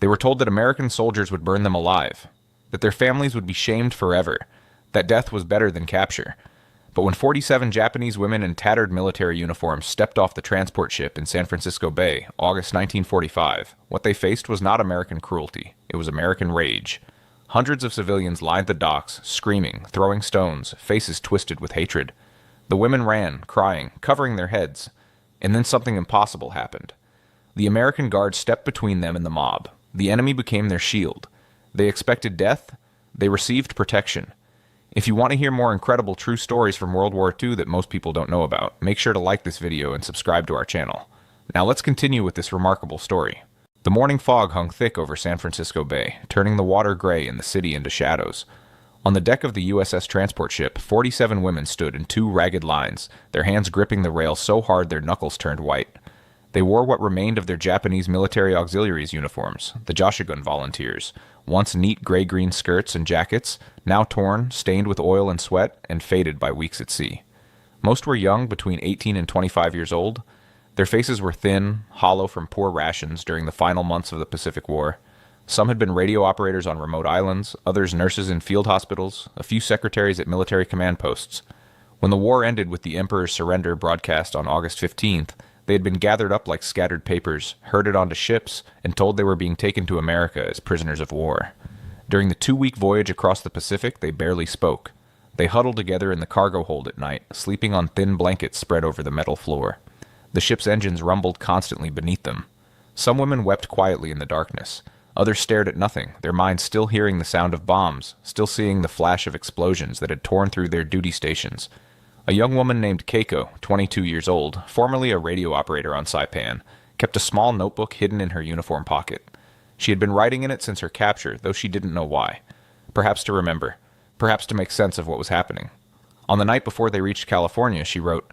They were told that American soldiers would burn them alive, that their families would be shamed forever, that death was better than capture. But when 47 Japanese women in tattered military uniforms stepped off the transport ship in San Francisco Bay, August 1945, what they faced was not American cruelty, it was American rage. Hundreds of civilians lined the docks, screaming, throwing stones, faces twisted with hatred. The women ran, crying, covering their heads. And then something impossible happened. The American guards stepped between them and the mob. The enemy became their shield. They expected death. They received protection. If you want to hear more incredible true stories from World War II that most people don't know about, make sure to like this video and subscribe to our channel. Now let's continue with this remarkable story. The morning fog hung thick over San Francisco Bay, turning the water gray and the city into shadows. On the deck of the USS transport ship, 47 women stood in two ragged lines, their hands gripping the rail so hard their knuckles turned white. They wore what remained of their Japanese military auxiliaries uniforms, the Joshigun volunteers, once neat gray-green skirts and jackets, now torn, stained with oil and sweat, and faded by weeks at sea. Most were young, between 18 and 25 years old. Their faces were thin, hollow from poor rations during the final months of the Pacific War. Some had been radio operators on remote islands, others nurses in field hospitals, a few secretaries at military command posts. When the war ended with the Emperor's surrender broadcast on August 15th, they had been gathered up like scattered papers, herded onto ships, and told they were being taken to America as prisoners of war. During the 2-week voyage across the Pacific, they barely spoke. They huddled together in the cargo hold at night, sleeping on thin blankets spread over the metal floor. The ship's engines rumbled constantly beneath them. Some women wept quietly in the darkness. Others stared at nothing, their minds still hearing the sound of bombs, still seeing the flash of explosions that had torn through their duty stations. A young woman named Keiko, 22 years old, formerly a radio operator on Saipan, kept a small notebook hidden in her uniform pocket. She had been writing in it since her capture, though she didn't know why. Perhaps to remember. Perhaps to make sense of what was happening. On the night before they reached California, she wrote,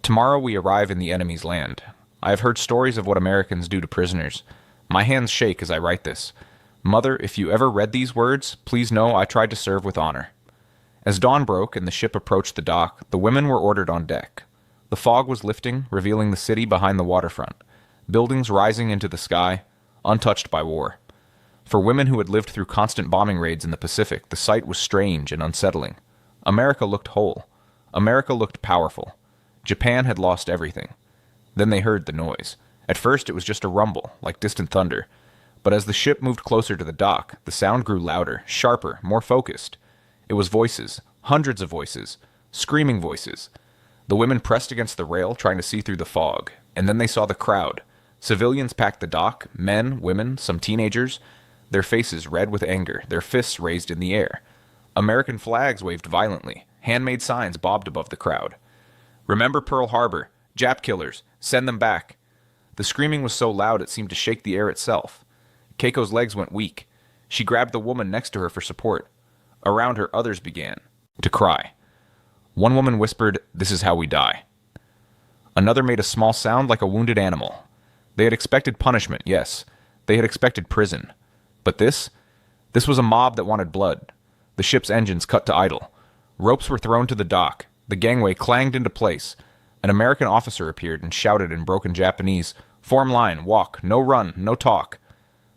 "Tomorrow we arrive in the enemy's land. I have heard stories of what Americans do to prisoners. My hands shake as I write this. Mother, if you ever read these words, please know I tried to serve with honor." As dawn broke and the ship approached the dock, the women were ordered on deck. The fog was lifting, revealing the city behind the waterfront, buildings rising into the sky, untouched by war. For women who had lived through constant bombing raids in the Pacific, the sight was strange and unsettling. America looked whole. America looked powerful. Japan had lost everything. Then they heard the noise. At first it was just a rumble, like distant thunder. But as the ship moved closer to the dock, the sound grew louder, sharper, more focused. It was voices, hundreds of voices, screaming voices. The women pressed against the rail, trying to see through the fog, and then they saw the crowd. Civilians packed the dock, men, women, some teenagers, their faces red with anger, their fists raised in the air. American flags waved violently, handmade signs bobbed above the crowd. "Remember Pearl Harbor, Jap killers, send them back." The screaming was so loud it seemed to shake the air itself. Keiko's legs went weak. She grabbed the woman next to her for support. Around her, others began to cry. One woman whispered, "This is how we die." Another made a small sound like a wounded animal. They had expected punishment, yes. They had expected prison. But this was a mob that wanted blood. The ship's engines cut to idle. Ropes were thrown to the dock. The gangway clanged into place. An American officer appeared and shouted in broken Japanese, "Form line, walk, no run, no talk."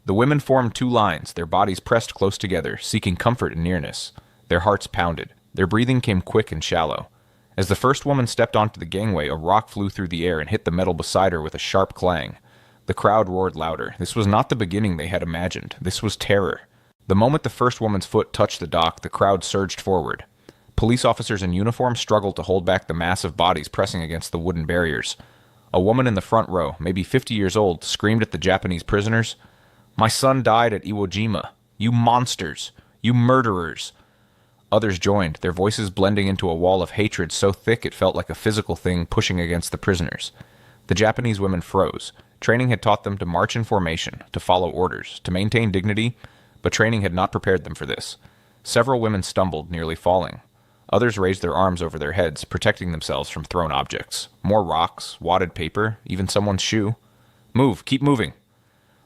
The women formed two lines, their bodies pressed close together, seeking comfort and nearness. Their hearts pounded. Their breathing came quick and shallow. As the first woman stepped onto the gangway, a rock flew through the air and hit the metal beside her with a sharp clang. The crowd roared louder. This was not the beginning they had imagined. This was terror. The moment the first woman's foot touched the dock, the crowd surged forward. Police officers in uniform struggled to hold back the mass of bodies pressing against the wooden barriers. A woman in the front row, maybe 50 years old, screamed at the Japanese prisoners, "My son died at Iwo Jima. You monsters! You murderers!" Others joined, their voices blending into a wall of hatred so thick it felt like a physical thing pushing against the prisoners. The Japanese women froze. Training had taught them to march in formation, to follow orders, to maintain dignity, but training had not prepared them for this. Several women stumbled, nearly falling. Others raised their arms over their heads, protecting themselves from thrown objects. More rocks, wadded paper, even someone's shoe. "Move! Keep moving!"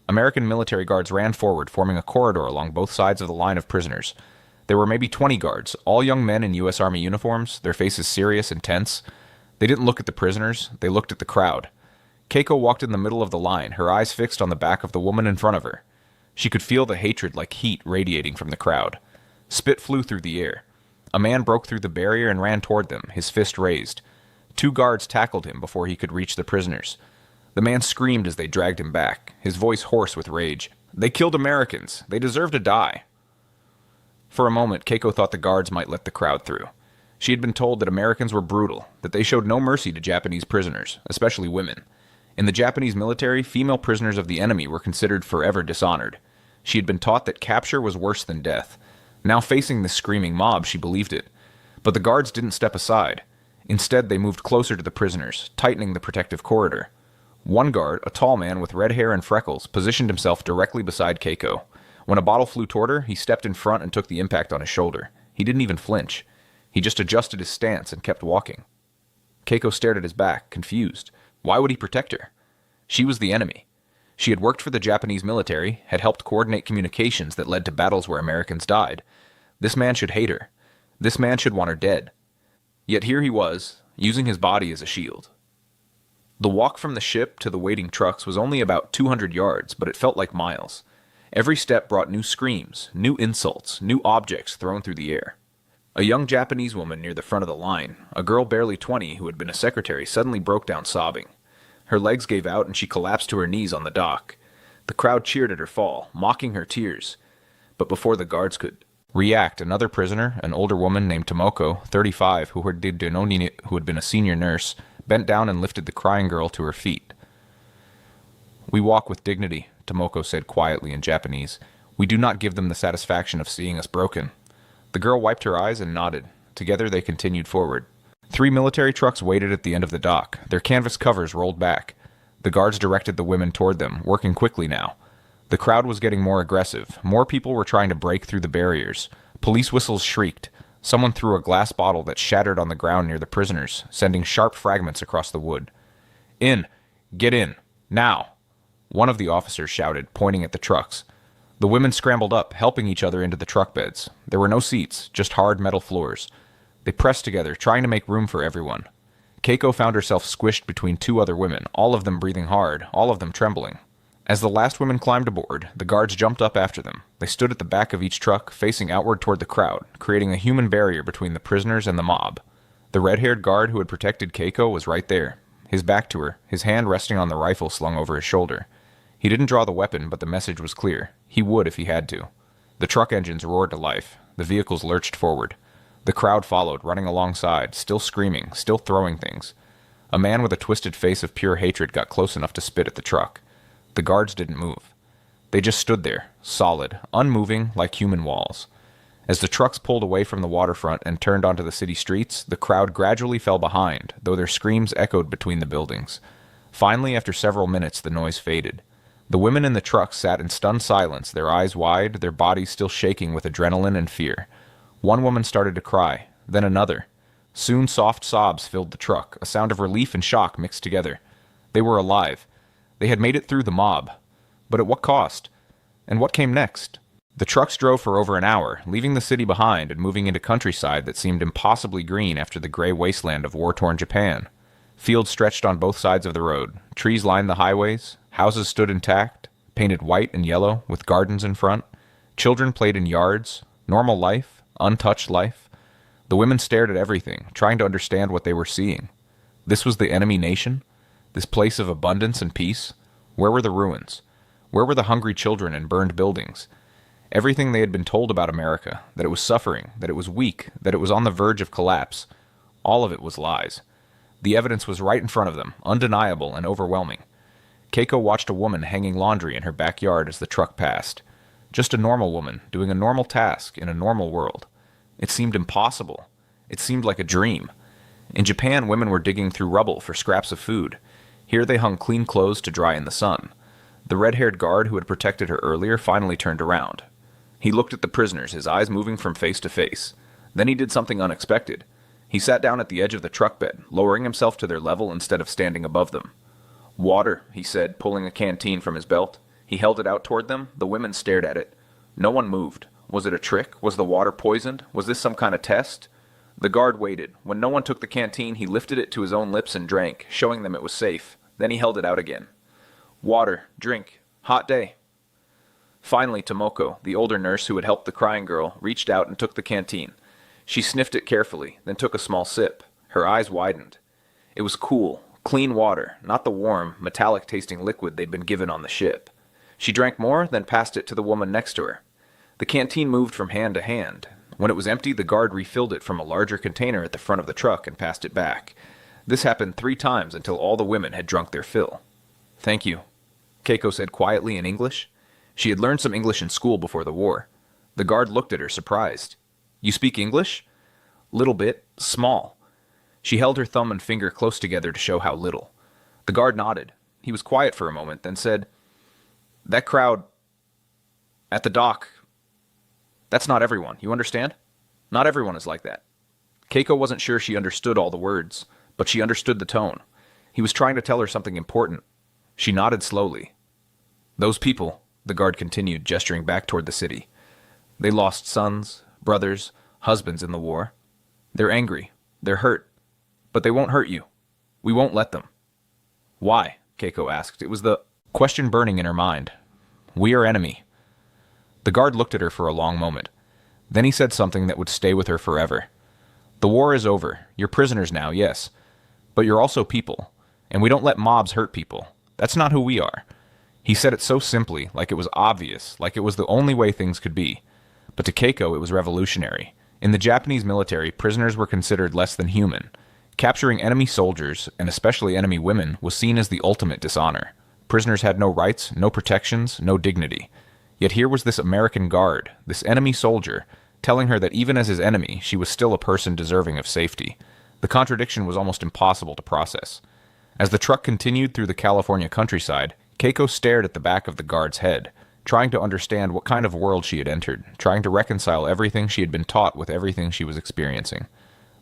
American military guards ran forward, forming a corridor along both sides of the line of prisoners. There were maybe 20 guards, all young men in U.S. Army uniforms, their faces serious and tense. They didn't look at the prisoners, they looked at the crowd. Keiko walked in the middle of the line, her eyes fixed on the back of the woman in front of her. She could feel the hatred like heat radiating from the crowd. Spit flew through the air. A man broke through the barrier and ran toward them, his fist raised. 2 guards tackled him before he could reach the prisoners. The man screamed as they dragged him back, his voice hoarse with rage. "They killed Americans. They deserve to die." For a moment, Keiko thought the guards might let the crowd through. She had been told that Americans were brutal, that they showed no mercy to Japanese prisoners, especially women. In the Japanese military, female prisoners of the enemy were considered forever dishonored. She had been taught that capture was worse than death. Now facing this screaming mob, she believed it. But the guards didn't step aside. Instead, they moved closer to the prisoners, tightening the protective corridor. One guard, a tall man with red hair and freckles, positioned himself directly beside Keiko. When a bottle flew toward her, he stepped in front and took the impact on his shoulder. He didn't even flinch. He just adjusted his stance and kept walking. Keiko stared at his back, confused. Why would he protect her? She was the enemy. She had worked for the Japanese military, had helped coordinate communications that led to battles where Americans died. This man should hate her. This man should want her dead. Yet here he was, using his body as a shield. The walk from the ship to the waiting trucks was only about 200 yards, but it felt like miles. Every step brought new screams, new insults, new objects thrown through the air. A young Japanese woman near the front of the line, a girl barely 20 who had been a secretary, suddenly broke down sobbing. Her legs gave out and she collapsed to her knees on the dock. The crowd cheered at her fall, mocking her tears. But before the guards could react, another prisoner, an older woman named Tomoko, 35, who had been a senior nurse, bent down and lifted the crying girl to her feet. "We walk with dignity," Tomoko said quietly in Japanese. "We do not give them the satisfaction of seeing us broken." The girl wiped her eyes and nodded. Together they continued forward. 3 military trucks waited at the end of the dock, their canvas covers rolled back. The guards directed the women toward them, working quickly now. The crowd was getting more aggressive. More people were trying to break through the barriers. Police whistles shrieked. Someone threw a glass bottle that shattered on the ground near the prisoners, sending sharp fragments across the wood. "In! Get in! Now!" one of the officers shouted, pointing at the trucks. The women scrambled up, helping each other into the truck beds. There were no seats, just hard metal floors. They pressed together, trying to make room for everyone. Keiko found herself squished between 2 other women, all of them breathing hard, all of them trembling. As the last women climbed aboard, the guards jumped up after them. They stood at the back of each truck, facing outward toward the crowd, creating a human barrier between the prisoners and the mob. The red-haired guard who had protected Keiko was right there, his back to her, his hand resting on the rifle slung over his shoulder. He didn't draw the weapon, but the message was clear. He would if he had to. The truck engines roared to life. The vehicles lurched forward. The crowd followed, running alongside, still screaming, still throwing things. A man with a twisted face of pure hatred got close enough to spit at the truck. The guards didn't move. They just stood there, solid, unmoving, like human walls. As the trucks pulled away from the waterfront and turned onto the city streets, the crowd gradually fell behind, though their screams echoed between the buildings. Finally, after several minutes, the noise faded. The women in the trucks sat in stunned silence, their eyes wide, their bodies still shaking with adrenaline and fear. One woman started to cry, then another. Soon soft sobs filled the truck, a sound of relief and shock mixed together. They were alive. They had made it through the mob. But at what cost? And what came next? The trucks drove for over an hour, leaving the city behind and moving into countryside that seemed impossibly green after the gray wasteland of war-torn Japan. Fields stretched on both sides of the road. Trees lined the highways. Houses stood intact, painted white and yellow, with gardens in front. Children played in yards. Normal life, untouched life. The women stared at everything, trying to understand what they were seeing. This was the enemy nation? This place of abundance and peace? Where were the ruins? Where were the hungry children and burned buildings? Everything they had been told about America, that it was suffering, that it was weak, that it was on the verge of collapse, all of it was lies. The evidence was right in front of them, undeniable and overwhelming. Keiko watched a woman hanging laundry in her backyard as the truck passed. Just a normal woman, doing a normal task in a normal world. It seemed impossible. It seemed like a dream. In Japan, women were digging through rubble for scraps of food. Here they hung clean clothes to dry in the sun. The red-haired guard who had protected her earlier finally turned around. He looked at the prisoners, his eyes moving from face to face. Then he did something unexpected. He sat down at the edge of the truck bed, lowering himself to their level instead of standing above them. "Water," he said, pulling a canteen from his belt. He held it out toward them. The women stared at it. No one moved. Was it a trick? Was the water poisoned? Was this some kind of test? The guard waited. When no one took the canteen, he lifted it to his own lips and drank, showing them it was safe. Then he held it out again. "Water. Drink. Hot day." Finally, Tomoko, the older nurse who had helped the crying girl, reached out and took the canteen. She sniffed it carefully, then took a small sip. Her eyes widened. It was cool, clean water, not the warm, metallic-tasting liquid they'd been given on the ship. She drank more, then passed it to the woman next to her. The canteen moved from hand to hand. When it was empty, the guard refilled it from a larger container at the front of the truck and passed it back. This happened 3 times until all the women had drunk their fill. "Thank you," Keiko said quietly in English. She had learned some English in school before the war. The guard looked at her, surprised. "You speak English?" "Little bit. Small." She held her thumb and finger close together to show how little. The guard nodded. He was quiet for a moment, then said, "That crowd at the dock, that's not everyone, you understand? Not everyone is like that." Keiko wasn't sure she understood all the words, but she understood the tone. He was trying to tell her something important. She nodded slowly. "Those people," the guard continued, gesturing back toward the city. "They lost sons, brothers, husbands in the war. They're angry. They're hurt. But they won't hurt you. We won't let them." "Why?" Keiko asked. It was the question burning in her mind. "We are enemy." The guard looked at her for a long moment. Then he said something that would stay with her forever. "The war is over. You're prisoners now, yes. But you're also people. And we don't let mobs hurt people. That's not who we are." He said it so simply, like it was obvious, like it was the only way things could be. But to Keiko, it was revolutionary. In the Japanese military, prisoners were considered less than human. Capturing enemy soldiers, and especially enemy women, was seen as the ultimate dishonor. Prisoners had no rights, no protections, no dignity. Yet here was this American guard, this enemy soldier, telling her that even as his enemy, she was still a person deserving of safety. The contradiction was almost impossible to process. As the truck continued through the California countryside, Keiko stared at the back of the guard's head, trying to understand what kind of world she had entered, trying to reconcile everything she had been taught with everything she was experiencing.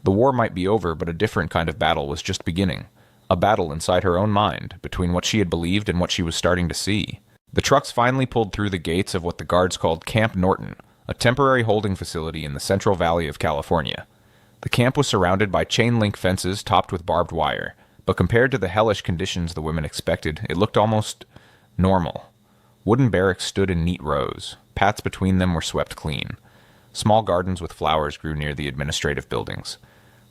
The war might be over, but a different kind of battle was just beginning. A battle inside her own mind, between what she had believed and what she was starting to see. The trucks finally pulled through the gates of what the guards called Camp Norton, a temporary holding facility in the Central Valley of California. The camp was surrounded by chain-link fences topped with barbed wire, but compared to the hellish conditions the women expected, it looked almost normal. Wooden barracks stood in neat rows. Paths between them were swept clean. Small gardens with flowers grew near the administrative buildings.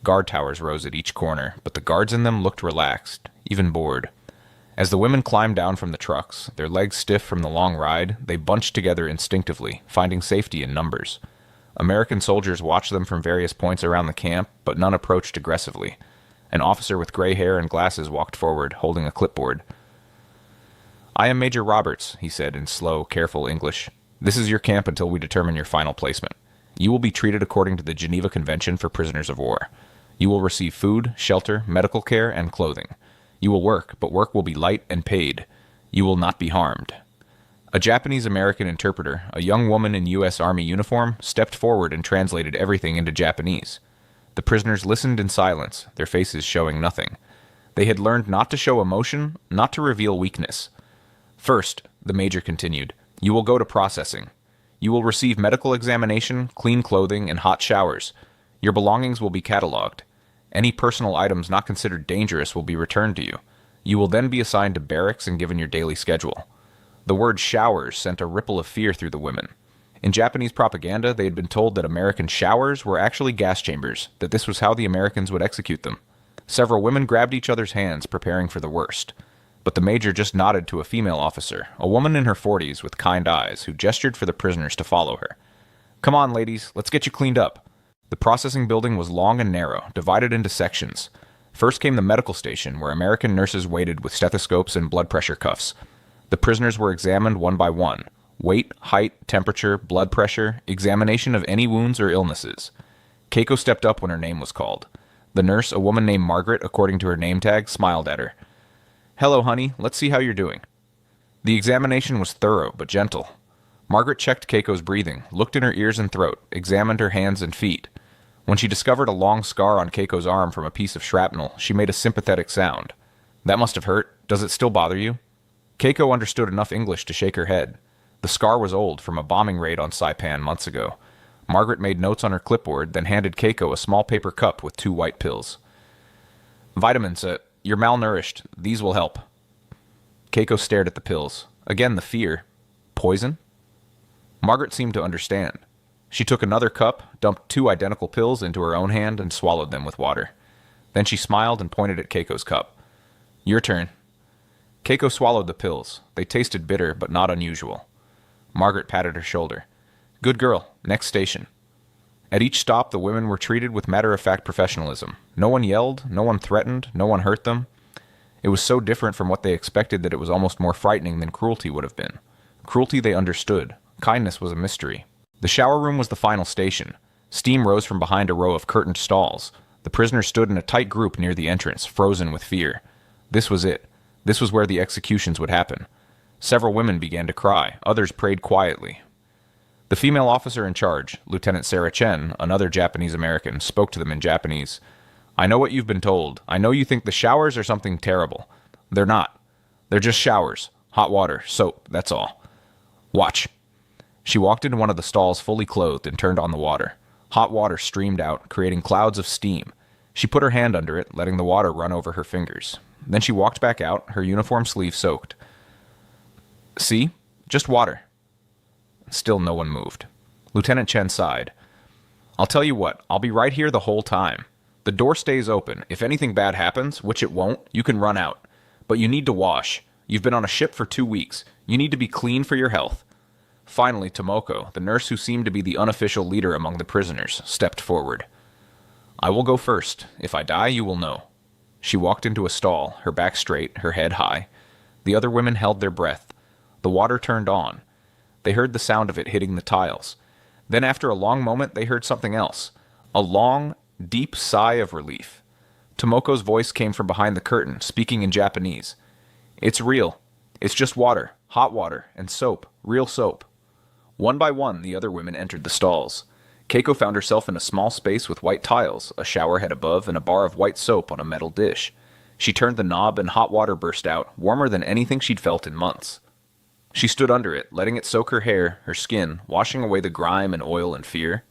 Guard towers rose at each corner, but the guards in them looked relaxed, even bored. As the women climbed down from the trucks, their legs stiff from the long ride, they bunched together instinctively, finding safety in numbers. American soldiers watched them from various points around the camp, but none approached aggressively. An officer with gray hair and glasses walked forward, holding a clipboard. "I am Major Roberts," he said in slow, careful English. "This is your camp until we determine your final placement. You will be treated according to the Geneva Convention for Prisoners of War. You will receive food, shelter, medical care, and clothing. You will work, but work will be light and paid. You will not be harmed." A Japanese-American interpreter, a young woman in U.S. Army uniform, stepped forward and translated everything into Japanese. The prisoners listened in silence, their faces showing nothing. They had learned not to show emotion, not to reveal weakness. "First," the major continued, "you will go to processing. You will receive medical examination, clean clothing, and hot showers. Your belongings will be cataloged. Any personal items not considered dangerous will be returned to you. You will then be assigned to barracks and given your daily schedule." The word showers sent a ripple of fear through the women. In Japanese propaganda, they had been told that American showers were actually gas chambers, that this was how the Americans would execute them. Several women grabbed each other's hands, preparing for the worst. But the major just nodded to a female officer, a woman in her 40s with kind eyes, who gestured for the prisoners to follow her. "Come on, ladies, let's get you cleaned up." The processing building was long and narrow, divided into sections. First came the medical station, where American nurses waited with stethoscopes and blood pressure cuffs. The prisoners were examined one by one. Weight, height, temperature, blood pressure, examination of any wounds or illnesses. Keiko stepped up when her name was called. The nurse, a woman named Margaret, according to her name tag, smiled at her. "Hello, honey. Let's see how you're doing." The examination was thorough, but gentle. Margaret checked Keiko's breathing, looked in her ears and throat, examined her hands and feet. When she discovered a long scar on Keiko's arm from a piece of shrapnel, she made a sympathetic sound. "That must have hurt. Does it still bother you?" Keiko understood enough English to shake her head. The scar was old, from a bombing raid on Saipan months ago. Margaret made notes on her clipboard, then handed Keiko a small paper cup with 2 white pills. "Vitamins, you're malnourished. These will help." Keiko stared at the pills. Again the fear. Poison? Margaret seemed to understand. She took another cup, dumped 2 identical pills into her own hand, and swallowed them with water. Then she smiled and pointed at Keiko's cup. Your turn. Keiko swallowed the pills. They tasted bitter, but not unusual. Margaret patted her shoulder. Good girl. Next station. At each stop, the women were treated with matter-of-fact professionalism. No one yelled, no one threatened, no one hurt them. It was so different from what they expected that it was almost more frightening than cruelty would have been. Cruelty they understood. Kindness was a mystery. The shower room was the final station. Steam rose from behind a row of curtained stalls. The prisoners stood in a tight group near the entrance, frozen with fear. This was it. This was where the executions would happen. Several women began to cry. Others prayed quietly. The female officer in charge, Lieutenant Sarah Chen, another Japanese-American, spoke to them in Japanese. I know what you've been told. I know you think the showers are something terrible. They're not. They're just showers. Hot water, soap, that's all. Watch. She walked into one of the stalls fully clothed and turned on the water. Hot water streamed out, creating clouds of steam. She put her hand under it, letting the water run over her fingers. Then she walked back out, her uniform sleeve soaked. See? Just water. Still no one moved. Lieutenant Chen sighed. I'll tell you what, I'll be right here the whole time. The door stays open. If anything bad happens, which it won't, you can run out. But you need to wash. You've been on a ship for 2 weeks. You need to be clean for your health. Finally, Tomoko, the nurse who seemed to be the unofficial leader among the prisoners, stepped forward. I will go first. If I die, you will know. She walked into a stall, her back straight, her head high. The other women held their breath. The water turned on. They heard the sound of it hitting the tiles. Then after a long moment, they heard something else. A long, deep sigh of relief. Tomoko's voice came from behind the curtain, speaking in Japanese. It's real. It's just water, hot water, and soap, real soap. One by one, the other women entered the stalls. Keiko found herself in a small space with white tiles, a shower head above, and a bar of white soap on a metal dish. She turned the knob and hot water burst out, warmer than anything she'd felt in months. She stood under it, letting it soak her hair, her skin, washing away the grime and oil and fear.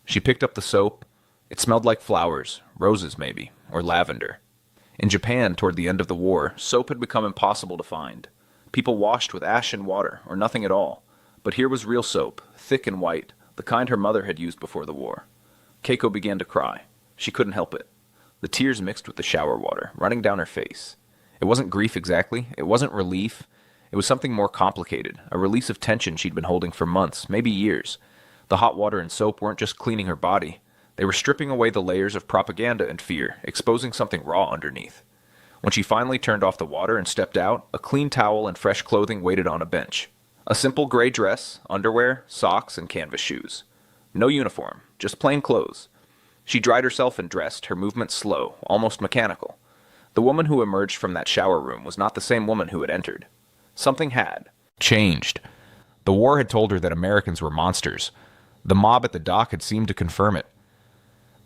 She picked up the soap. It smelled like flowers, roses maybe, or lavender. In Japan, toward the end of the war, soap had become impossible to find. People washed with ash and water, or nothing at all. But here was real soap, thick and white, the kind her mother had used before the war. Keiko began to cry. She couldn't help it. The tears mixed with the shower water, running down her face. It wasn't grief exactly. It wasn't relief. It was something more complicated, a release of tension she'd been holding for months, maybe years. The hot water and soap weren't just cleaning her body. They were stripping away the layers of propaganda and fear, exposing something raw underneath. When she finally turned off the water and stepped out, a clean towel and fresh clothing waited on a bench. A simple gray dress, underwear, socks, and canvas shoes. No uniform, just plain clothes. She dried herself and dressed, her movements slow, almost mechanical. The woman who emerged from that shower room was not the same woman who had entered. Something had changed. The war had told her that Americans were monsters. The mob at the dock had seemed to confirm it.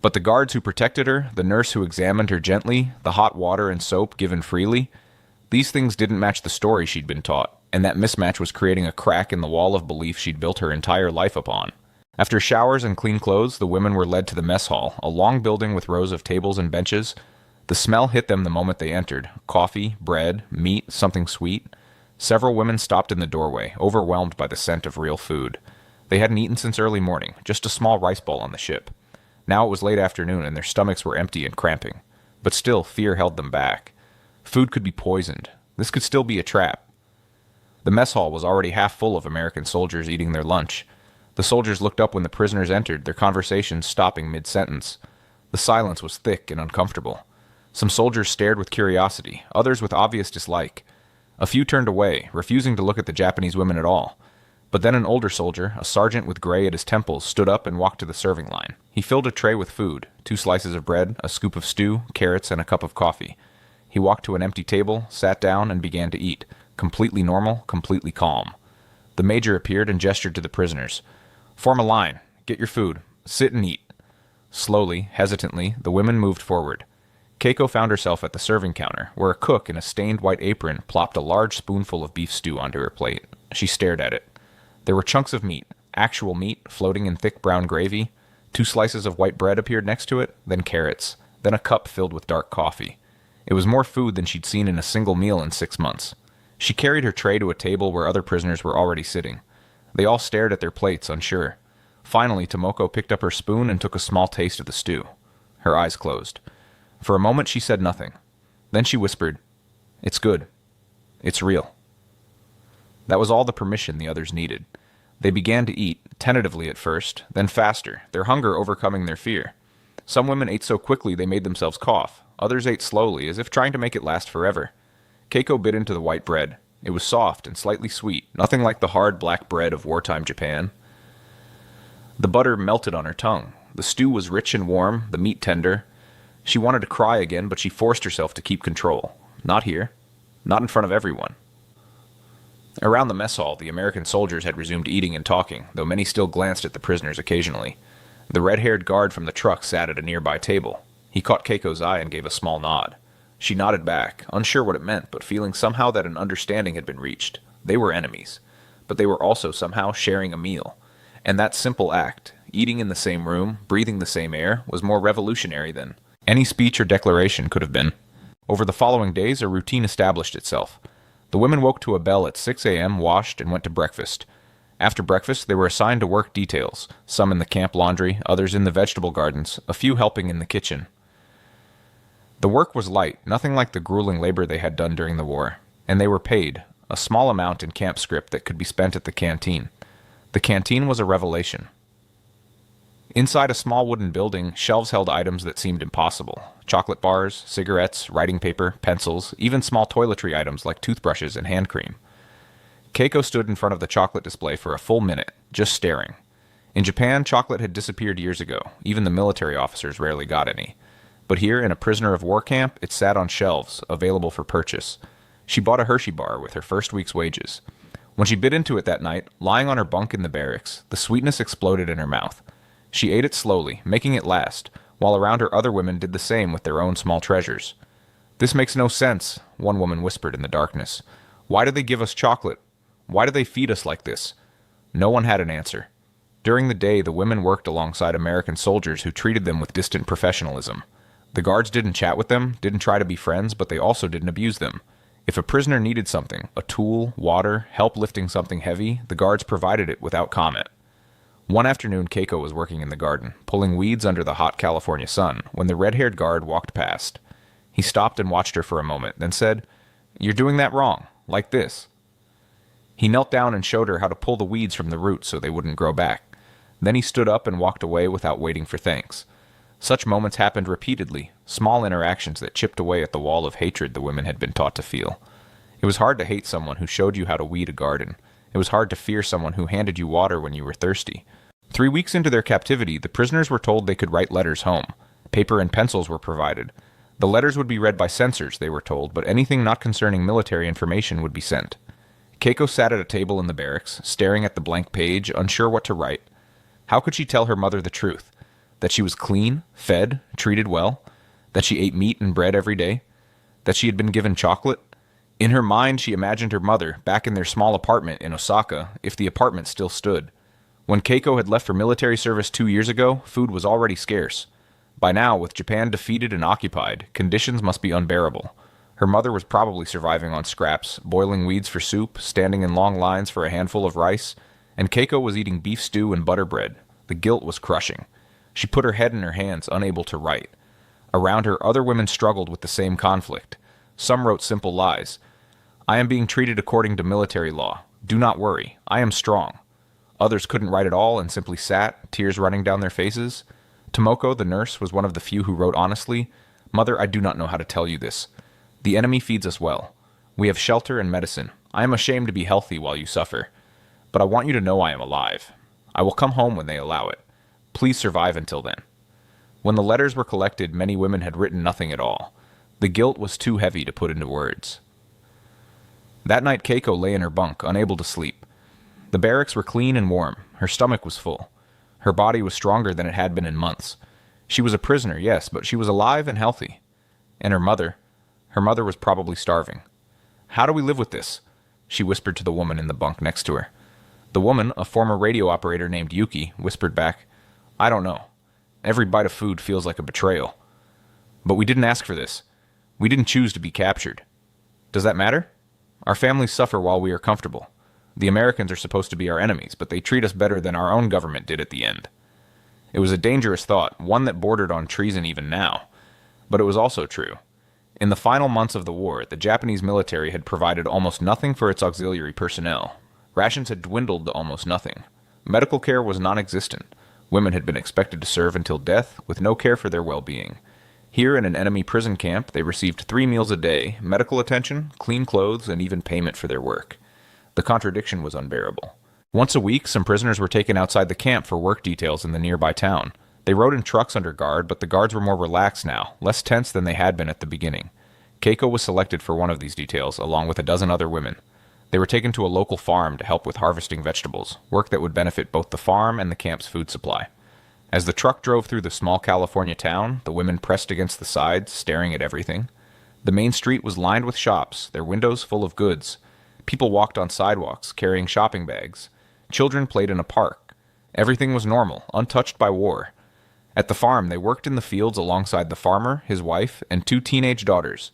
But the guards who protected her, the nurse who examined her gently, the hot water and soap given freely, these things didn't match the story she'd been taught, and that mismatch was creating a crack in the wall of belief she'd built her entire life upon. After showers and clean clothes, the women were led to the mess hall, a long building with rows of tables and benches. The smell hit them the moment they entered. Coffee, bread, meat, something sweet. Several women stopped in the doorway, overwhelmed by the scent of real food. They hadn't eaten since early morning, just a small rice bowl on the ship. Now it was late afternoon and their stomachs were empty and cramping. But still, fear held them back. Food could be poisoned. This could still be a trap. The mess hall was already half full of American soldiers eating their lunch. The soldiers looked up when the prisoners entered, their conversations stopping mid-sentence. The silence was thick and uncomfortable. Some soldiers stared with curiosity, others with obvious dislike. A few turned away, refusing to look at the Japanese women at all. But then an older soldier, a sergeant with gray at his temples, stood up and walked to the serving line. He filled a tray with food, 2 slices of bread, a scoop of stew, carrots, and a cup of coffee. He walked to an empty table, sat down, and began to eat, completely normal, completely calm. The major appeared and gestured to the prisoners. Form a line. Get your food. Sit and eat. Slowly, hesitantly, the women moved forward. Keiko found herself at the serving counter, where a cook in a stained white apron plopped a large spoonful of beef stew onto her plate. She stared at it. There were chunks of meat, actual meat, floating in thick brown gravy. 2 slices of white bread appeared next to it, then carrots, then a cup filled with dark coffee. It was more food than she'd seen in a single meal in 6 months. She carried her tray to a table where other prisoners were already sitting. They all stared at their plates, unsure. Finally, Tomoko picked up her spoon and took a small taste of the stew. Her eyes closed. For a moment she said nothing. Then she whispered, "It's good. It's real." That was all the permission the others needed. They began to eat, tentatively at first, then faster, their hunger overcoming their fear. Some women ate so quickly they made themselves cough. Others ate slowly, as if trying to make it last forever. Keiko bit into the white bread. It was soft and slightly sweet, nothing like the hard black bread of wartime Japan. The butter melted on her tongue. The stew was rich and warm, the meat tender. She wanted to cry again, but she forced herself to keep control. Not here. Not in front of everyone. Around the mess hall, the American soldiers had resumed eating and talking, though many still glanced at the prisoners occasionally. The red-haired guard from the truck sat at a nearby table. He caught Keiko's eye and gave a small nod. She nodded back, unsure what it meant, but feeling somehow that an understanding had been reached. They were enemies, but they were also somehow sharing a meal. And that simple act, eating in the same room, breathing the same air, was more revolutionary than any speech or declaration could have been. Over the following days, a routine established itself. The women woke to a bell at 6 a.m., washed, and went to breakfast. After breakfast, they were assigned to work details, some in the camp laundry, others in the vegetable gardens, a few helping in the kitchen. The work was light, nothing like the grueling labor they had done during the war, and they were paid, a small amount in camp scrip that could be spent at the canteen. The canteen was a revelation. Inside a small wooden building, shelves held items that seemed impossible. Chocolate bars, cigarettes, writing paper, pencils, even small toiletry items like toothbrushes and hand cream. Keiko stood in front of the chocolate display for a full minute, just staring. In Japan, chocolate had disappeared years ago. Even the military officers rarely got any. But here, in a prisoner of war camp, it sat on shelves, available for purchase. She bought a Hershey bar with her first week's wages. When she bit into it that night, lying on her bunk in the barracks, the sweetness exploded in her mouth. She ate it slowly, making it last, while around her other women did the same with their own small treasures. "This makes no sense," one woman whispered in the darkness. "Why do they give us chocolate? Why do they feed us like this?" No one had an answer. During the day, the women worked alongside American soldiers who treated them with distant professionalism. The guards didn't chat with them, didn't try to be friends, but they also didn't abuse them. If a prisoner needed something, a tool, water, help lifting something heavy, the guards provided it without comment. One afternoon, Keiko was working in the garden, pulling weeds under the hot California sun, when the red-haired guard walked past. He stopped and watched her for a moment, then said, "You're doing that wrong, like this." He knelt down and showed her how to pull the weeds from the roots so they wouldn't grow back. Then he stood up and walked away without waiting for thanks. Such moments happened repeatedly, small interactions that chipped away at the wall of hatred the women had been taught to feel. It was hard to hate someone who showed you how to weed a garden. It was hard to fear someone who handed you water when you were thirsty. 3 weeks into their captivity, the prisoners were told they could write letters home. Paper and pencils were provided. The letters would be read by censors, they were told, but anything not concerning military information would be sent. Keiko sat at a table in the barracks, staring at the blank page, unsure what to write. How could she tell her mother the truth? That she was clean, fed, treated well? That she ate meat and bread every day? That she had been given chocolate? In her mind, she imagined her mother, back in their small apartment in Osaka, if the apartment still stood. When Keiko had left for military service 2 years ago, food was already scarce. By now, with Japan defeated and occupied, conditions must be unbearable. Her mother was probably surviving on scraps, boiling weeds for soup, standing in long lines for a handful of rice, and Keiko was eating beef stew and butter bread. The guilt was crushing. She put her head in her hands, unable to write. Around her, other women struggled with the same conflict. Some wrote simple lies. "I am being treated according to military law. Do not worry. I am strong." Others couldn't write at all and simply sat, tears running down their faces. Tomoko, the nurse, was one of the few who wrote honestly, "Mother, I do not know how to tell you this. The enemy feeds us well. We have shelter and medicine. I am ashamed to be healthy while you suffer. But I want you to know I am alive. I will come home when they allow it. Please survive until then." When the letters were collected, many women had written nothing at all. The guilt was too heavy to put into words. That night, Keiko lay in her bunk, unable to sleep. The barracks were clean and warm. Her stomach was full. Her body was stronger than it had been in months. She was a prisoner, yes, but she was alive and healthy. And her mother was probably starving. "How do we live with this?" she whispered to the woman in the bunk next to her. The woman, a former radio operator named Yuki, whispered back, "I don't know. Every bite of food feels like a betrayal. But we didn't ask for this. We didn't choose to be captured. Does that matter? Our families suffer while we are comfortable. The Americans are supposed to be our enemies, but they treat us better than our own government did at the end. It was a dangerous thought, one that bordered on treason even now. But it was also true. In the final months of the war, the Japanese military had provided almost nothing for its auxiliary personnel. Rations had dwindled to almost nothing. Medical care was non-existent. Women had been expected to serve until death, with no care for their well-being. Here in an enemy prison camp, they received 3 meals a day, medical attention, clean clothes, and even payment for their work. The contradiction was unbearable. Once a week, some prisoners were taken outside the camp for work details in the nearby town. They rode in trucks under guard, but the guards were more relaxed now, less tense than they had been at the beginning. Keiko was selected for one of these details, along with a dozen other women. They were taken to a local farm to help with harvesting vegetables, work that would benefit both the farm and the camp's food supply. As the truck drove through the small California town, the women pressed against the sides, staring at everything. The main street was lined with shops, their windows full of goods. People walked on sidewalks, carrying shopping bags. Children played in a park. Everything was normal, untouched by war. At the farm, they worked in the fields alongside the farmer, his wife, and 2 teenage daughters.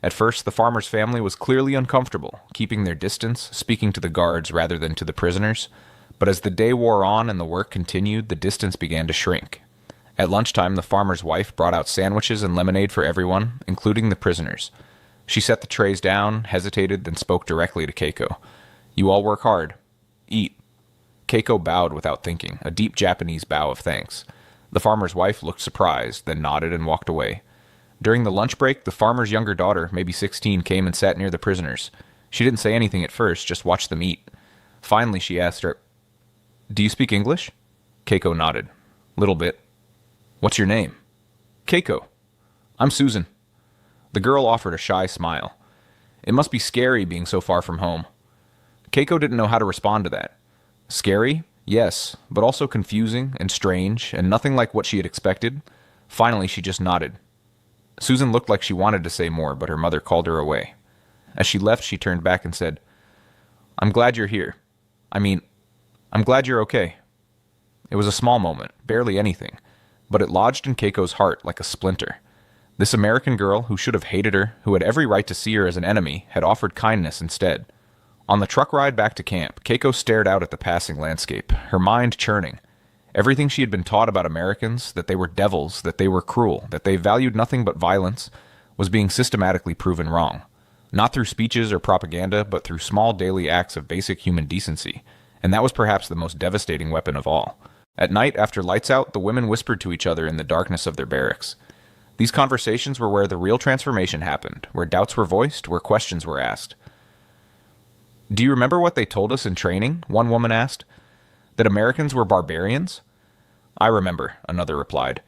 At first, the farmer's family was clearly uncomfortable, keeping their distance, speaking to the guards rather than to the prisoners. But as the day wore on and the work continued, the distance began to shrink. At lunchtime, the farmer's wife brought out sandwiches and lemonade for everyone, including the prisoners. She set the trays down, hesitated, then spoke directly to Keiko. "You all work hard. Eat." Keiko bowed without thinking, a deep Japanese bow of thanks. The farmer's wife looked surprised, then nodded and walked away. During the lunch break, the farmer's younger daughter, maybe 16, came and sat near the prisoners. She didn't say anything at first, just watched them eat. Finally, she asked her, "Do you speak English?" Keiko nodded. "Little bit." "What's your name?" "Keiko." "I'm Susan." The girl offered a shy smile. It must be scary being so far from home. Keiko didn't know how to respond to that. Scary? Yes, but also confusing and strange, and nothing like what she had expected. Finally, she just nodded. Susan looked like she wanted to say more, but her mother called her away. As she left, she turned back and said, "I'm glad you're here. I'm glad you're okay." It was a small moment, barely anything, but it lodged in Keiko's heart like a splinter. This American girl, who should have hated her, who had every right to see her as an enemy, had offered kindness instead. On the truck ride back to camp, Keiko stared out at the passing landscape, her mind churning. Everything she had been taught about Americans, that they were devils, that they were cruel, that they valued nothing but violence, was being systematically proven wrong. Not through speeches or propaganda, but through small daily acts of basic human decency. And that was perhaps the most devastating weapon of all. At night, after lights out, the women whispered to each other in the darkness of their barracks. These conversations were where the real transformation happened, where doubts were voiced, where questions were asked. "Do you remember what they told us in training?" one woman asked. "That Americans were barbarians?" "I remember," another replied.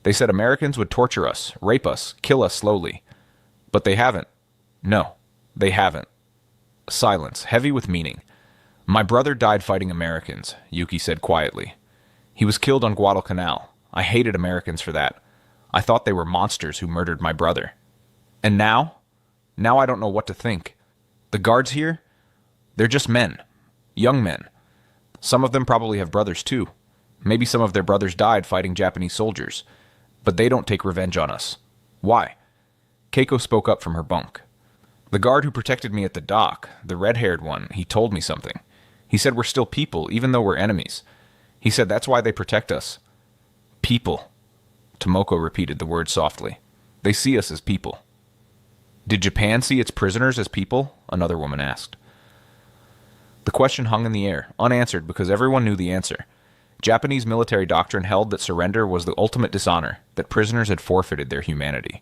"They said Americans would torture us, rape us, kill us slowly. But they haven't. No, they haven't." Silence, heavy with meaning. "My brother died fighting Americans," Yuki said quietly. "He was killed on Guadalcanal. I hated Americans for that. I thought they were monsters who murdered my brother. And now? Now I don't know what to think. The guards here? They're just men. Young men. Some of them probably have brothers too. Maybe some of their brothers died fighting Japanese soldiers. But they don't take revenge on us. Why?" Keiko spoke up from her bunk. "The guard who protected me at the dock, the red-haired one, he told me something. He said we're still people, even though we're enemies. He said that's why they protect us." "People." Tomoko repeated the word softly. "They see us as people." "Did Japan see its prisoners as people?" another woman asked. The question hung in the air, unanswered because everyone knew the answer. Japanese military doctrine held that surrender was the ultimate dishonor, that prisoners had forfeited their humanity.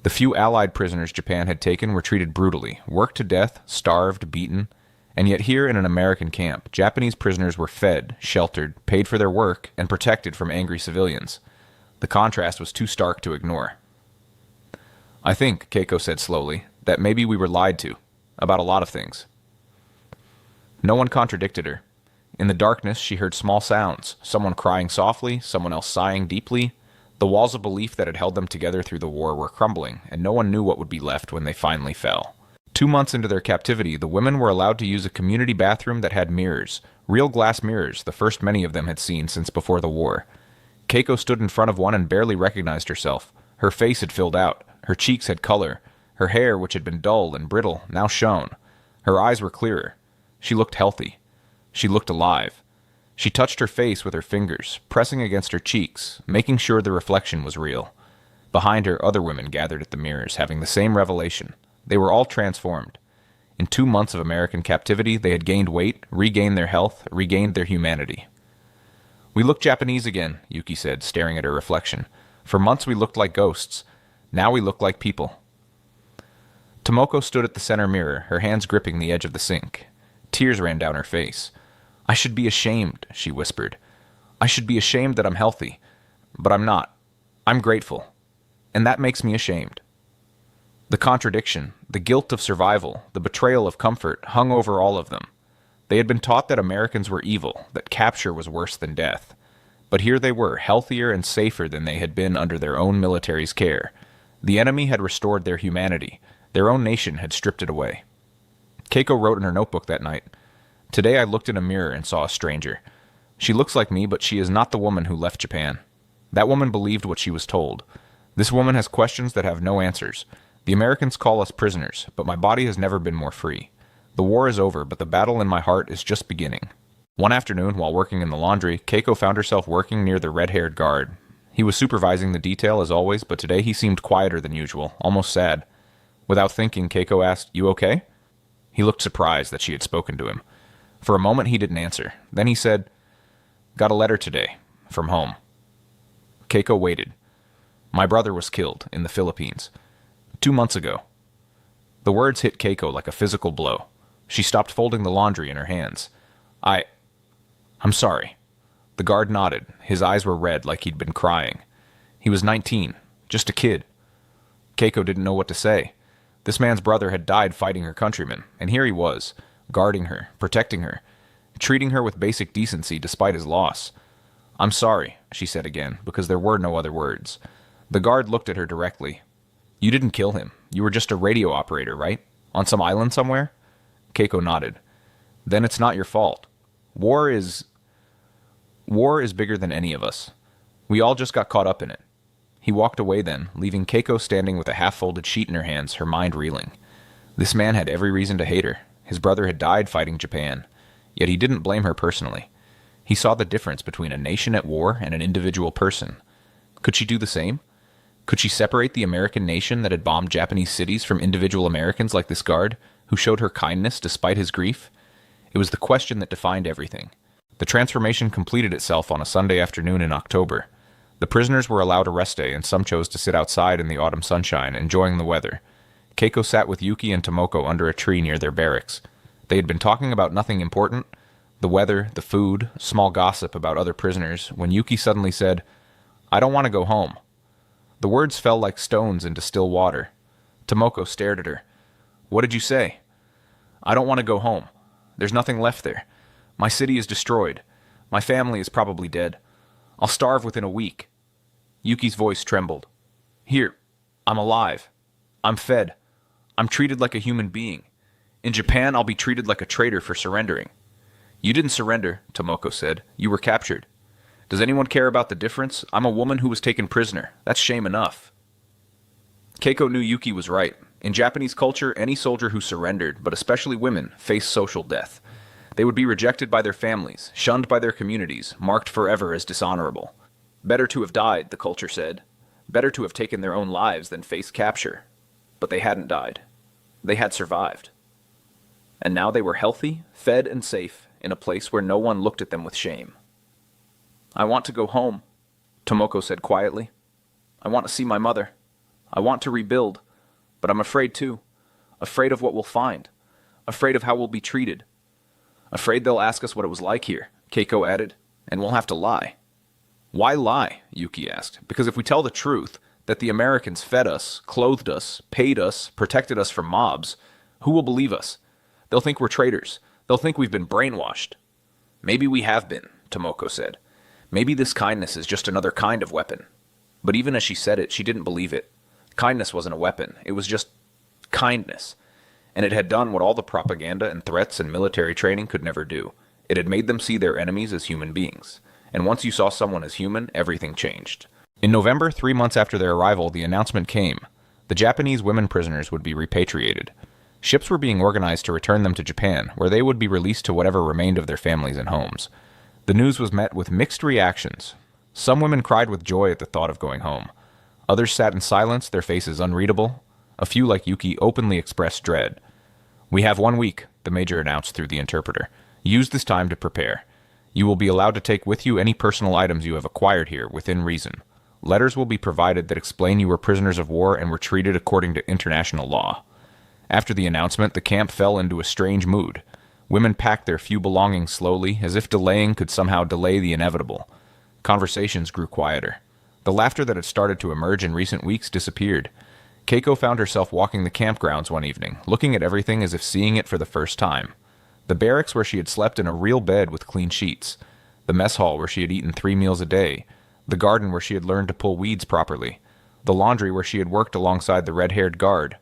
The few Allied prisoners Japan had taken were treated brutally, worked to death, starved, beaten, and yet here in an American camp, Japanese prisoners were fed, sheltered, paid for their work, and protected from angry civilians. The contrast was too stark to ignore. "I think," Keiko said slowly, "that maybe we were lied to, about a lot of things." No one contradicted her. In the darkness, she heard small sounds, someone crying softly, someone else sighing deeply. The walls of belief that had held them together through the war were crumbling, and no one knew what would be left when they finally fell. 2 months into their captivity, the women were allowed to use a community bathroom that had mirrors, real glass mirrors, the first many of them had seen since before the war. Keiko stood in front of one and barely recognized herself. Her face had filled out, her cheeks had color, her hair, which had been dull and brittle, now shone. Her eyes were clearer. She looked healthy. She looked alive. She touched her face with her fingers, pressing against her cheeks, making sure the reflection was real. Behind her, other women gathered at the mirrors, having the same revelation. They were all transformed. In 2 months of American captivity, they had gained weight, regained their health, regained their humanity. "We look Japanese again," Yuki said, staring at her reflection. "For months we looked like ghosts. Now we look like people." Tomoko stood at the center mirror, her hands gripping the edge of the sink. Tears ran down her face. "I should be ashamed," she whispered. "I should be ashamed that I'm healthy. But I'm not. I'm grateful. And that makes me ashamed." The contradiction, the guilt of survival, the betrayal of comfort hung over all of them. They had been taught that Americans were evil, that capture was worse than death. But here they were, healthier and safer than they had been under their own military's care. The enemy had restored their humanity. Their own nation had stripped it away. Keiko wrote in her notebook that night, "Today I looked in a mirror and saw a stranger. She looks like me, but she is not the woman who left Japan. That woman believed what she was told. This woman has questions that have no answers. The Americans call us prisoners, but my body has never been more free. The war is over, but the battle in my heart is just beginning." One afternoon, while working in the laundry, Keiko found herself working near the red-haired guard. He was supervising the detail as always, but today he seemed quieter than usual, almost sad. Without thinking, Keiko asked, "You okay?" He looked surprised that she had spoken to him. For a moment he didn't answer. Then he said, "Got a letter today, from home." Keiko waited. "My brother was killed in the Philippines 2 months ago." The words hit Keiko like a physical blow. She stopped folding the laundry in her hands. I'm sorry." The guard nodded. His eyes were red like he'd been crying. He was 19, just a kid. Keiko didn't know what to say. This man's brother had died fighting her countrymen, and here he was, guarding her, protecting her, treating her with basic decency despite his loss. "I'm sorry," she said again, because there were no other words. The guard looked at her directly. "You didn't kill him. You were just a radio operator, right? On some island somewhere?" Keiko nodded. "Then it's not your fault. War is bigger than any of us. We all just got caught up in it." He walked away then, leaving Keiko standing with a half-folded sheet in her hands, her mind reeling. This man had every reason to hate her. His brother had died fighting Japan. Yet he didn't blame her personally. He saw the difference between a nation at war and an individual person. Could she do the same? Could she separate the American nation that had bombed Japanese cities from individual Americans like this guard, who showed her kindness despite his grief? It was the question that defined everything. The transformation completed itself on a Sunday afternoon in October. The prisoners were allowed a rest day, and some chose to sit outside in the autumn sunshine, enjoying the weather. Keiko sat with Yuki and Tomoko under a tree near their barracks. They had been talking about nothing important, the weather, the food, small gossip about other prisoners, when Yuki suddenly said, "I don't want to go home." The words fell like stones into still water. Tomoko stared at her. "What did you say?" "I don't want to go home. There's nothing left there. My city is destroyed. My family is probably dead. I'll starve within a week." Yuki's voice trembled. "Here, I'm alive. I'm fed. I'm treated like a human being. In Japan, I'll be treated like a traitor for surrendering." "You didn't surrender," Tomoko said. "You were captured. Does anyone care about the difference? I'm a woman who was taken prisoner. That's shame enough." Keiko knew Yuki was right. In Japanese culture, any soldier who surrendered, but especially women, faced social death. They would be rejected by their families, shunned by their communities, marked forever as dishonorable. Better to have died, the culture said. Better to have taken their own lives than face capture. But they hadn't died. They had survived. And now they were healthy, fed, and safe, in a place where no one looked at them with shame. "I want to go home," Tomoko said quietly. "I want to see my mother. I want to rebuild. But I'm afraid too. Afraid of what we'll find. Afraid of how we'll be treated. Afraid they'll ask us what it was like here," Keiko added, "and we'll have to lie." "Why lie?" Yuki asked. "Because if we tell the truth, that the Americans fed us, clothed us, paid us, protected us from mobs, who will believe us? They'll think we're traitors. They'll think we've been brainwashed." "Maybe we have been," Tomoko said. "Maybe this kindness is just another kind of weapon." But even as she said it, she didn't believe it. Kindness wasn't a weapon. It was just kindness. And it had done what all the propaganda and threats and military training could never do. It had made them see their enemies as human beings. And once you saw someone as human, everything changed. In November, 3 months after their arrival, the announcement came. The Japanese women prisoners would be repatriated. Ships were being organized to return them to Japan, where they would be released to whatever remained of their families and homes. The news was met with mixed reactions. Some women cried with joy at the thought of going home. Others sat in silence, their faces unreadable. A few, like Yuki, openly expressed dread. "We have 1 week," the major announced through the interpreter. "Use this time to prepare. You will be allowed to take with you any personal items you have acquired here, within reason. Letters will be provided that explain you were prisoners of war and were treated according to international law." After the announcement, the camp fell into a strange mood. Women packed their few belongings slowly, as if delaying could somehow delay the inevitable. Conversations grew quieter. The laughter that had started to emerge in recent weeks disappeared. Keiko found herself walking the campgrounds one evening, looking at everything as if seeing it for the first time. The barracks where she had slept in a real bed with clean sheets. The mess hall where she had eaten 3 meals a day. The garden where she had learned to pull weeds properly. The laundry where she had worked alongside the red-haired guard.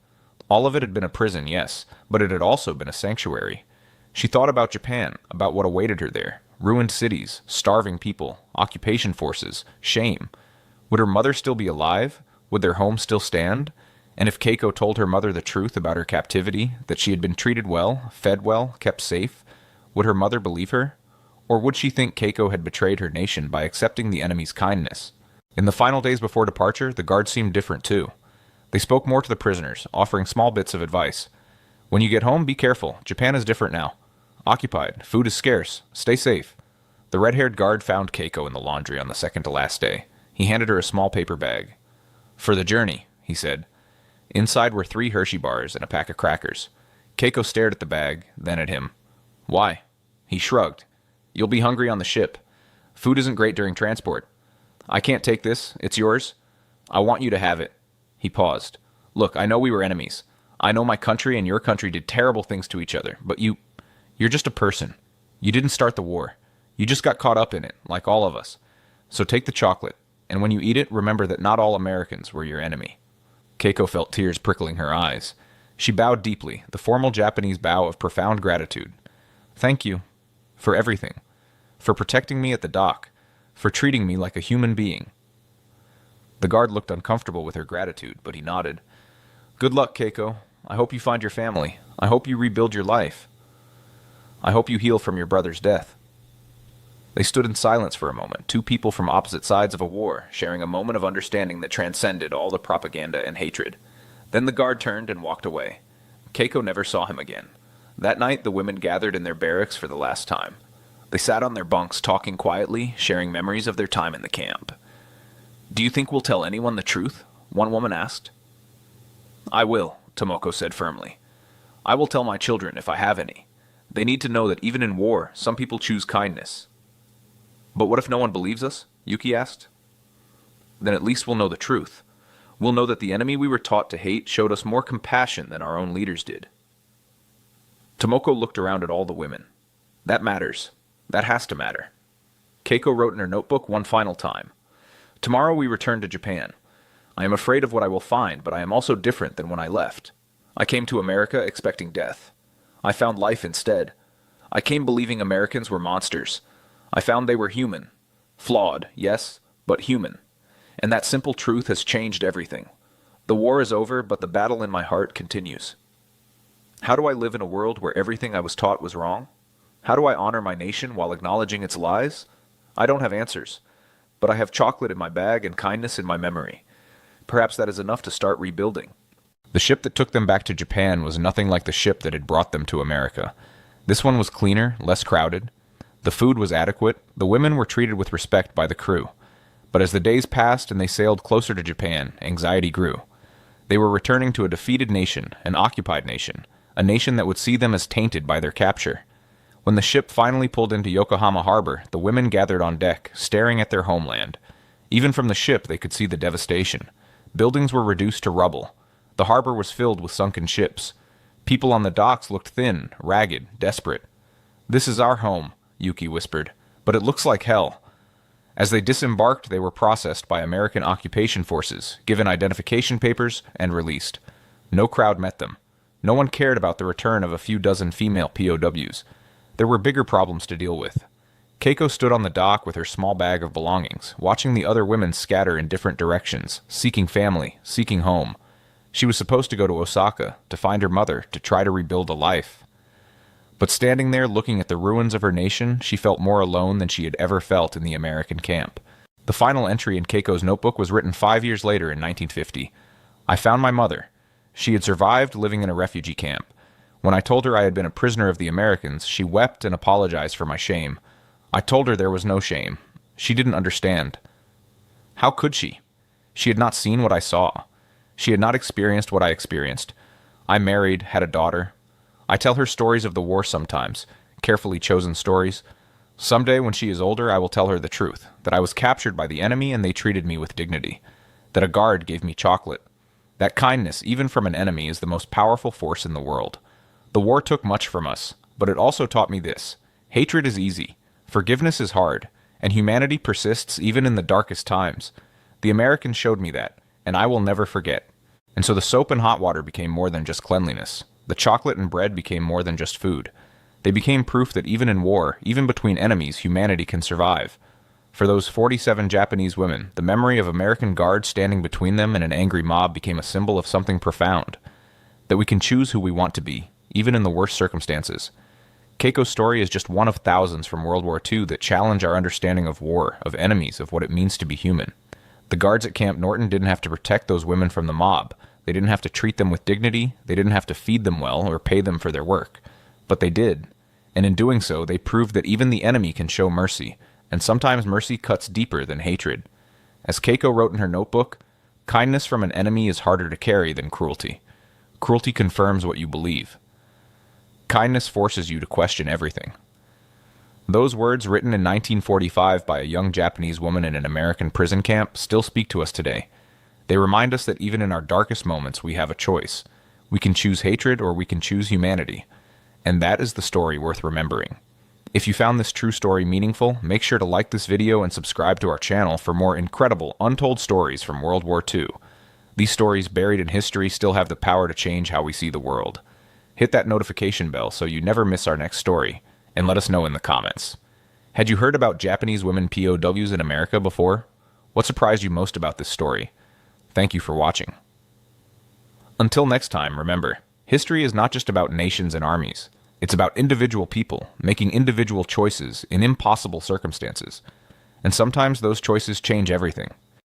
All of it had been a prison, yes, but it had also been a sanctuary. She thought about Japan, about what awaited her there. Ruined cities, starving people, occupation forces, shame. Would her mother still be alive? Would their home still stand? And if Keiko told her mother the truth about her captivity, that she had been treated well, fed well, kept safe, would her mother believe her? Or would she think Keiko had betrayed her nation by accepting the enemy's kindness? In the final days before departure, the guards seemed different too. They spoke more to the prisoners, offering small bits of advice. "When you get home, be careful. Japan is different now. Occupied. Food is scarce. Stay safe." The red-haired guard found Keiko in the laundry on the second to last day. He handed her a small paper bag. "For the journey," he said. Inside were 3 Hershey bars and a pack of crackers. Keiko stared at the bag, then at him. "Why?" He shrugged. "You'll be hungry on the ship. Food isn't great during transport. I can't take this. It's yours. I want you to have it." He paused. "Look, I know we were enemies. I know my country and your country did terrible things to each other, but you're just a person. You didn't start the war. You just got caught up in it, like all of us. So take the chocolate, and when you eat it, remember that not all Americans were your enemy." Keiko felt tears prickling her eyes. She bowed deeply, the formal Japanese bow of profound gratitude. "Thank you. For everything. For protecting me at the dock. For treating me like a human being." The guard looked uncomfortable with her gratitude, but he nodded. "Good luck, Keiko. I hope you find your family. I hope you rebuild your life. I hope you heal from your brother's death." They stood in silence for a moment, 2 people from opposite sides of a war, sharing a moment of understanding that transcended all the propaganda and hatred. Then the guard turned and walked away. Keiko never saw him again. That night, the women gathered in their barracks for the last time. They sat on their bunks, talking quietly, sharing memories of their time in the camp. "Do you think we'll tell anyone the truth?" one woman asked. "I will," Tomoko said firmly. "I will tell my children if I have any. They need to know that even in war, some people choose kindness." "But what if no one believes us?" Yuki asked. "Then at least we'll know the truth. We'll know that the enemy we were taught to hate showed us more compassion than our own leaders did." Tomoko looked around at all the women. "That matters. That has to matter." Keiko wrote in her notebook one final time. "Tomorrow we return to Japan. I am afraid of what I will find, but I am also different than when I left. I came to America expecting death. I found life instead. I came believing Americans were monsters. I found they were human. Flawed, yes, but human. And that simple truth has changed everything. The war is over, but the battle in my heart continues. How do I live in a world where everything I was taught was wrong? How do I honor my nation while acknowledging its lies? I don't have answers, but I have chocolate in my bag and kindness in my memory. Perhaps that is enough to start rebuilding." The ship that took them back to Japan was nothing like the ship that had brought them to America. This one was cleaner, less crowded. The food was adequate. The women were treated with respect by the crew. But as the days passed and they sailed closer to Japan, anxiety grew. They were returning to a defeated nation, an occupied nation, a nation that would see them as tainted by their capture. When the ship finally pulled into Yokohama harbor, the women gathered on deck, staring at their homeland. Even from the ship, they could see the devastation. Buildings were reduced to rubble. The harbor was filled with sunken ships. People on the docks looked thin, ragged, desperate. "This is our home," Yuki whispered, "but it looks like hell." As they disembarked, they were processed by American occupation forces, given identification papers, and released. No crowd met them. No one cared about the return of a few dozen female POWs. There were bigger problems to deal with. Keiko stood on the dock with her small bag of belongings, watching the other women scatter in different directions, seeking family, seeking home. She was supposed to go to Osaka to find her mother, to try to rebuild a life. But standing there looking at the ruins of her nation, she felt more alone than she had ever felt in the American camp. The final entry in Keiko's notebook was written 5 years later in 1950. I found my mother. She had survived living in a refugee camp. When I told her I had been a prisoner of the Americans, she wept and apologized for my shame. I told her there was no shame. She didn't understand. How could she? She had not seen what I saw. She had not experienced what I experienced. I married, had a daughter. I tell her stories of the war sometimes, carefully chosen stories. Someday, when she is older, I will tell her the truth, that I was captured by the enemy and they treated me with dignity, that a guard gave me chocolate. That kindness, even from an enemy, is the most powerful force in the world. The war took much from us, but it also taught me this. Hatred is easy, forgiveness is hard, and humanity persists even in the darkest times. The Americans showed me that, and I will never forget. And so the soap and hot water became more than just cleanliness. The chocolate and bread became more than just food. They became proof that even in war, even between enemies, humanity can survive. For those 47 Japanese women, the memory of American guards standing between them and an angry mob became a symbol of something profound. That we can choose who we want to be, even in the worst circumstances. Keiko's story is just one of thousands from World War II that challenge our understanding of war, of enemies, of what it means to be human. The guards at Camp Norton didn't have to protect those women from the mob. They didn't have to treat them with dignity. They didn't have to feed them well or pay them for their work. But they did. And in doing so, they proved that even the enemy can show mercy, and sometimes mercy cuts deeper than hatred. As Keiko wrote in her notebook, kindness from an enemy is harder to carry than cruelty. Cruelty confirms what you believe. Kindness forces you to question everything. Those words, written in 1945 by a young Japanese woman in an American prison camp, still speak to us today. They remind us that even in our darkest moments, we have a choice. We can choose hatred or we can choose humanity. And that is the story worth remembering. If you found this true story meaningful, make sure to like this video and subscribe to our channel for more incredible, untold stories from World War II. These stories buried in history still have the power to change how we see the world. Hit that notification bell so you never miss our next story, and let us know in the comments. Had you heard about Japanese women POWs in America before? What surprised you most about this story? Thank you for watching. Until next time, remember, history is not just about nations and armies. It's about individual people making individual choices in impossible circumstances. And sometimes those choices change everything.